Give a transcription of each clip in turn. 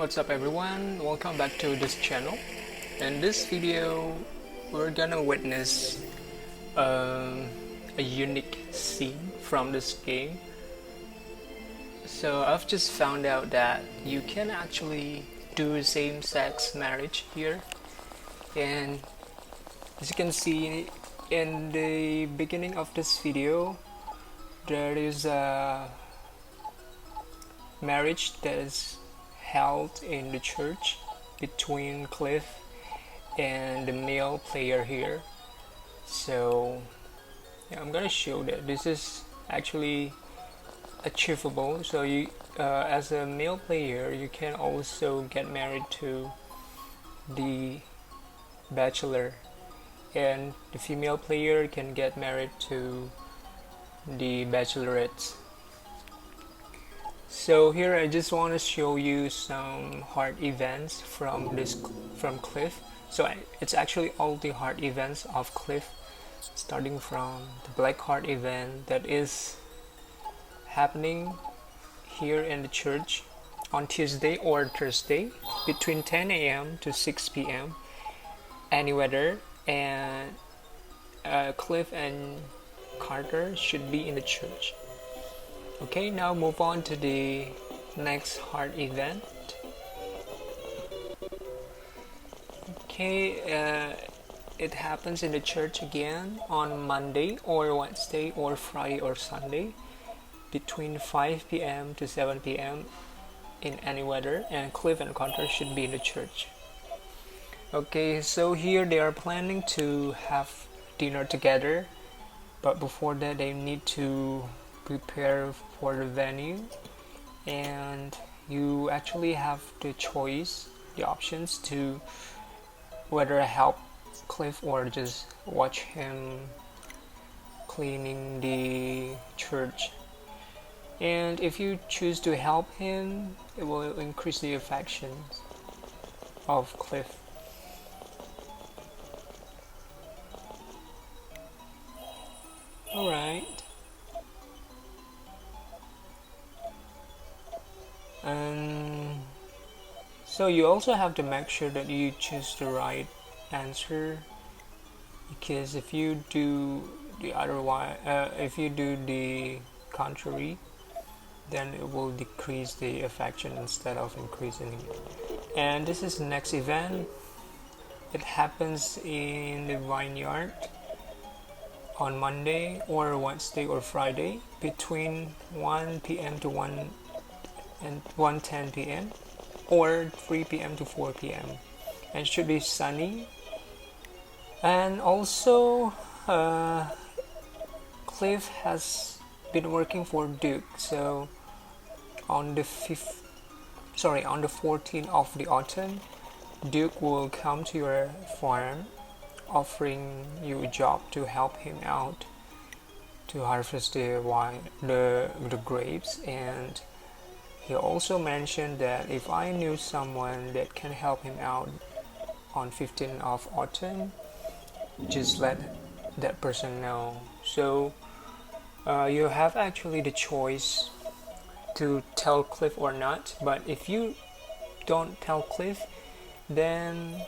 What's up everyone, welcome back to this channel. In this video we're gonna witness a unique scene from this game. So I've just found out that you can actually do same-sex marriage here, and as you can see in the beginning of this video there is a marriage that is held in the church between Cliff and the male player here. So yeah, I'm gonna show that this is actually achievable. So you as a male player you can also get married to the bachelor, and the female player can get married to the bachelorette. So here I just want to show you some heart events from Cliff. So it's actually all the heart events of Cliff, starting from the black heart event that is happening here in the church on Tuesday or Thursday between 10 a.m. to 6 p.m. any weather, and Cliff and Carter should be in the church. Okay, now move on to the next heart event. Okay, it happens in the church again on Monday or Wednesday or Friday or Sunday between 5 p.m. to 7 p.m. in any weather, and Cliff and Carter should be in the church. Okay, so here they are planning to have dinner together, but before that they need to prepare for the venue, and you actually have the choice, the options to whether help Cliff or just watch him cleaning the church. And if you choose to help him, it will increase the affections of Cliff. Alright. So you also have to make sure that you choose the right answer, because if you do the otherwise, if you do the contrary, then it will decrease the affection instead of increasing it. And this is the next event. It happens in the vineyard on Monday or Wednesday or Friday between 1 p.m. to 1:10 p.m. or 3 p.m. to 4 p.m. and it should be sunny. And also Cliff has been working for Duke, so on the 14th of the autumn, Duke will come to your farm offering you a job to help him out to harvest the grapes. And he also mentioned that if I knew someone that can help him out on 15th of autumn, just let that person know. So you have actually the choice to tell Cliff or not, but if you don't tell Cliff, then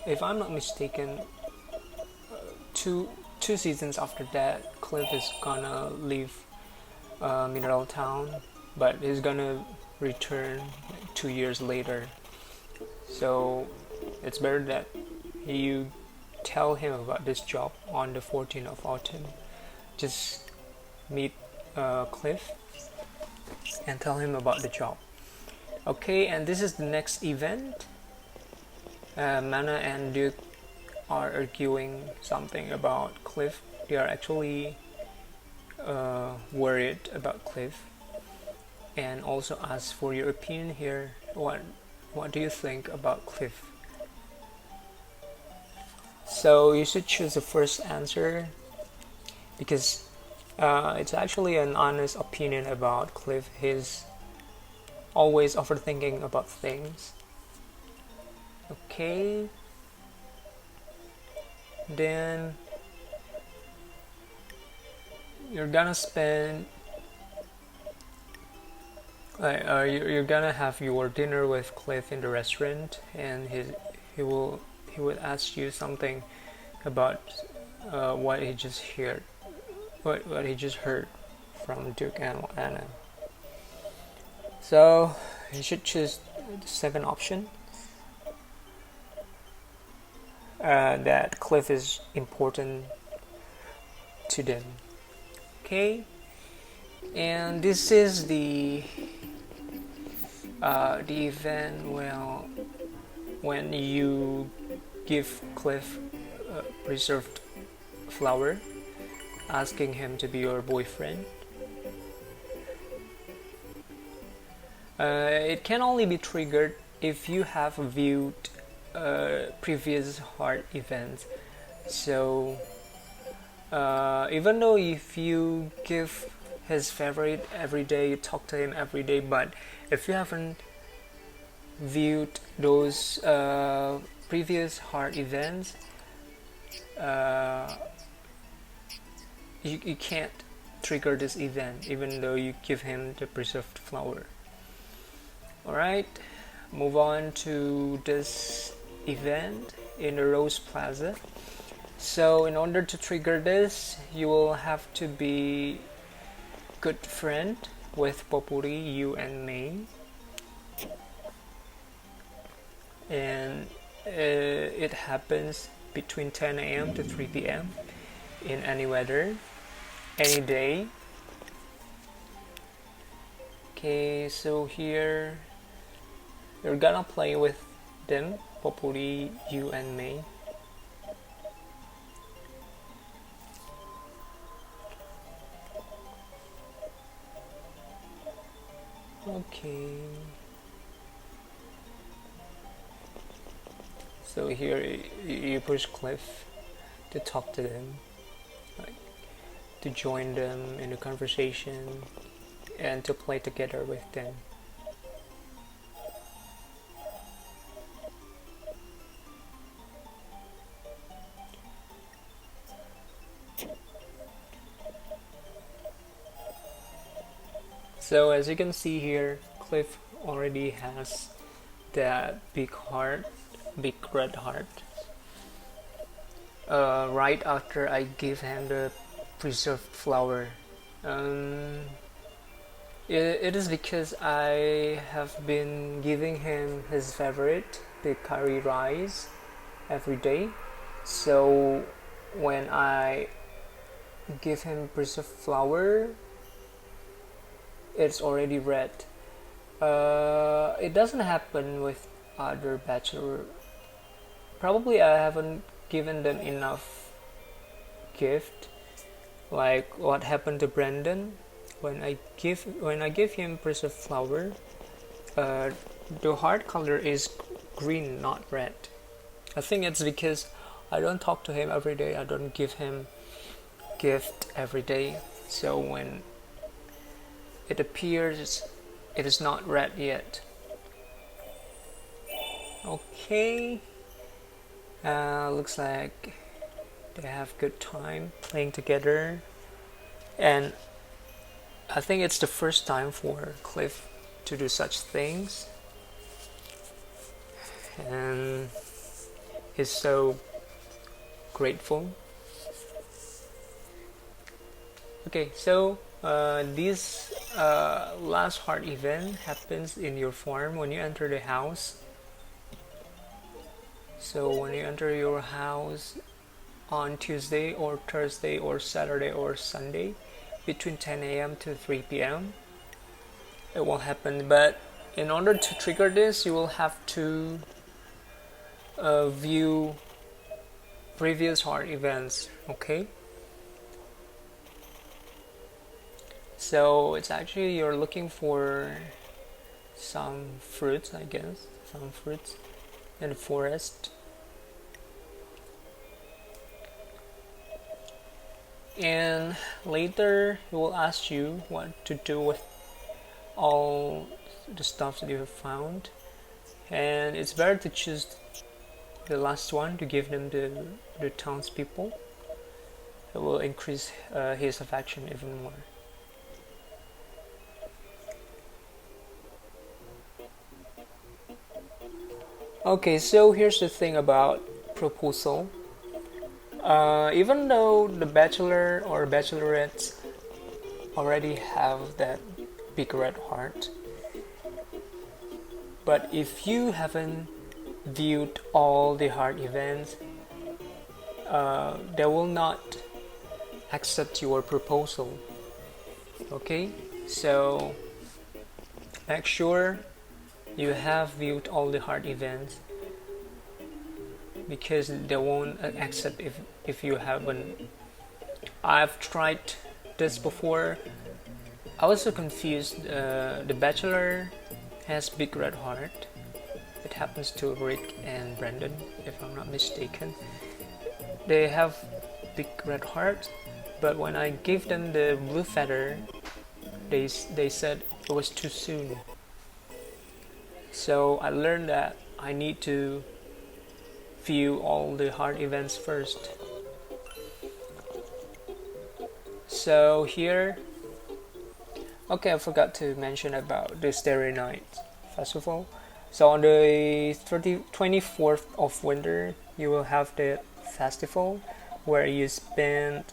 if I'm not mistaken, two seasons after that Cliff is gonna leave Mineral Town, but he's gonna return like 2 years later. So it's better that you tell him about this job on the 14th of autumn. Just meet Cliff and tell him about the job. Okay, and this is the next event. Mana and Duke are arguing something about Cliff. They are actually worried about Cliff, and also ask for your opinion here. What do you think about Cliff? So you should choose the first answer, because it's actually an honest opinion about Cliff. He's always overthinking about things. Okay, then you're gonna spend You're gonna have your dinner with Cliff in the restaurant, and he will ask you something about what he just heard, what he just heard from Duke and Anna. So you should choose the second option. That Cliff is important to them. Okay, and this is the event. Well, when you give Cliff a reserved flower, asking him to be your boyfriend. It can only be triggered if you have viewed previous heart events. So even though if you give his favorite every day, you talk to him every day, but if you haven't viewed those previous heart events, you can't trigger this event even though you give him the preserved flower. Alright, move on to this event in the Rose Plaza. So in order to trigger this, you will have to be good friend with Popuri, you and May. And it happens between 10 a.m. to 3 p.m. in any weather, any day. Okay, so here you're gonna play with them, Popuri, you and May. Okay. So here you push Cliff to talk to them, like to join them in a conversation and to play together with them. So as you can see here, Cliff already has that big heart, big red heart. Right after I give him the preserved flower. It is because I have been giving him his favorite, the curry rice, every day. So when I give him preserved flower, it's already red. It doesn't happen with other bachelor. Probably I haven't given them enough gift, like what happened to Brandon. When I give him preserved flower, the heart color is green, not red. I think it's because I don't talk to him every day. I don't give him gift every day. So when it appears, it is not red yet. Okay, looks like they have good time playing together, and I think it's the first time for Cliff to do such things, and he's so grateful. Okay, so this last heart event happens in your farm when you enter the house. So when you enter your house on Tuesday or Thursday or Saturday or Sunday between 10 a.m. to 3 p.m. it will happen. But in order to trigger this, you will have to view previous heart events. Okay, so it's actually you're looking for some fruits, I guess, some fruits in the forest, and later it will ask you what to do with all the stuff that you have found, and it's better to choose the last one to give them to the townspeople. It will increase his affection even more. Okay, so here's the thing about proposal. Even though the bachelor or bachelorettes already have that big red heart, but if you haven't viewed all the heart events, they will not accept your proposal. Okay, so make sure you have viewed all the heart events, because they won't accept if you haven't. I've tried this before. I was so confused. The bachelor has big red heart. It happens to Rick and Brandon, if I'm not mistaken. They have big red heart, but when I gave them the blue feather, they said it was too soon. So I learned that I need to view all the heart events first. So here, okay, I forgot to mention about the Starry Night Festival. So on the 24th of winter, you will have the festival where you spend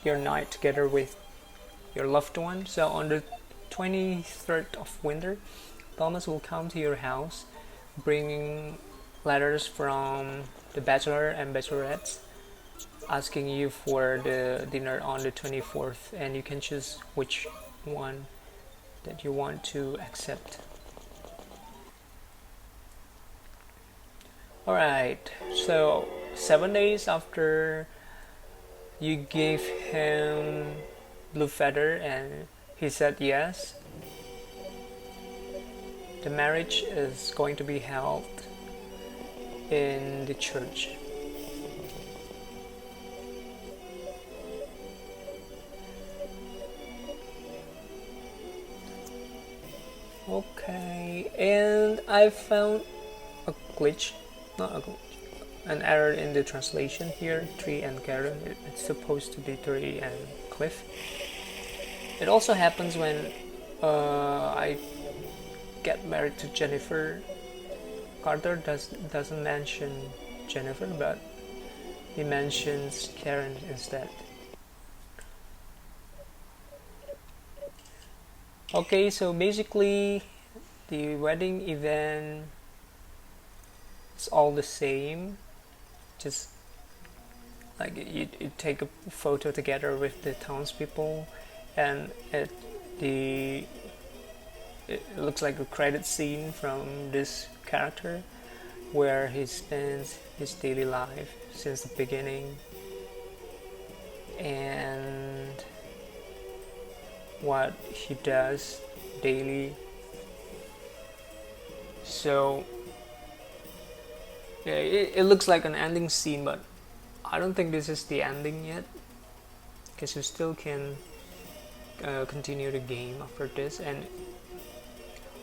your night together with your loved one. So on the 23rd of winter, Thomas will come to your house bringing letters from the bachelor and bachelorettes asking you for the dinner on the 24th, and you can choose which one that you want to accept. Alright, so 7 days after you gave him blue feather and he said yes, the marriage is going to be held in the church. Okay, and I found a glitch, not a glitch, an error in the translation here. Tree and Karen, it's supposed to be Tree and Cliff. It also happens when I get married to Jennifer. Carter doesn't mention Jennifer, but he mentions Karen instead. Okay, so basically the wedding event is all the same, just like you take a photo together with the townspeople, and it looks like a credit scene from this character where he spends his daily life since the beginning and what he does daily. So yeah, it looks like an ending scene, but I don't think this is the ending yet, because you still can continue the game after this. And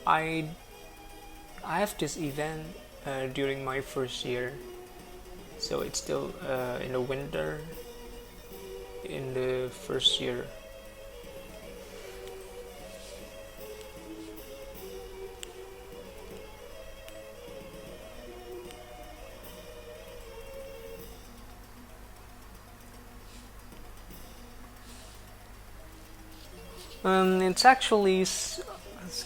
I have this event during my first year, so it's still in the winter in the first year. It's actually it's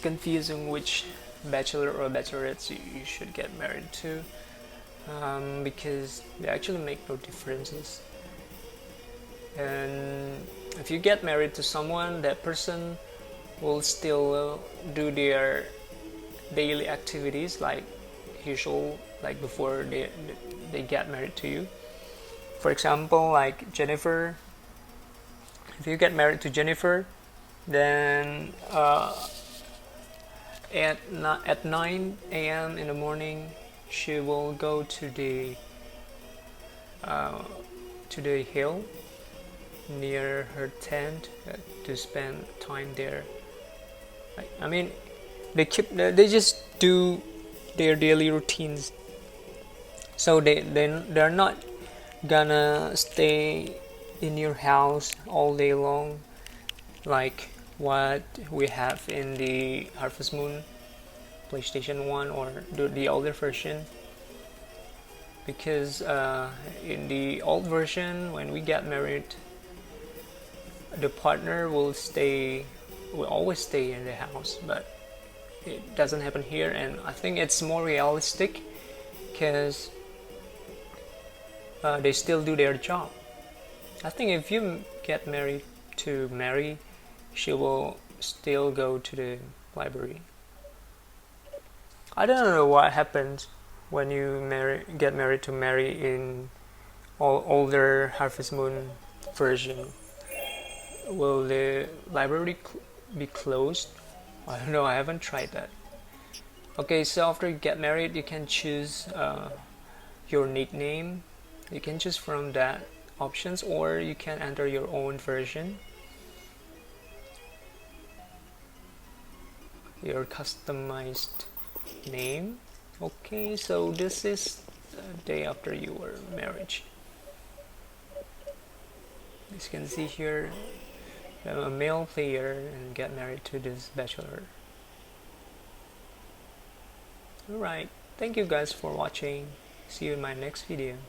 confusing which bachelor or bachelorettes you should get married to, because they actually make no differences. And if you get married to someone, that person will still do their daily activities like usual, like before they get married to you. For example, like Jennifer, if you get married to Jennifer, then at 9 a.m. in the morning, she will go to the hill near her tent to spend time there. I mean, they just do their daily routines, so they're not gonna stay in your house all day long like what we have in the Harvest Moon. PlayStation 1 or the older version, because in the old version, when we get married, the partner will always stay in the house, but it doesn't happen here, and I think it's more realistic because they still do their job. I think if you get married to Mary, she will still go to the library. I don't know what happens when you get married to Mary in older Harvest Moon version. Will the library be closed? I don't know, I haven't tried that. Okay, so after you get married, you can choose your nickname. You can choose from that options, or you can enter your own version, your customized name. Okay, so this is the day after your marriage. As you can see here, I'm a male player and get married to this bachelor. Alright, thank you guys for watching. See you in my next video.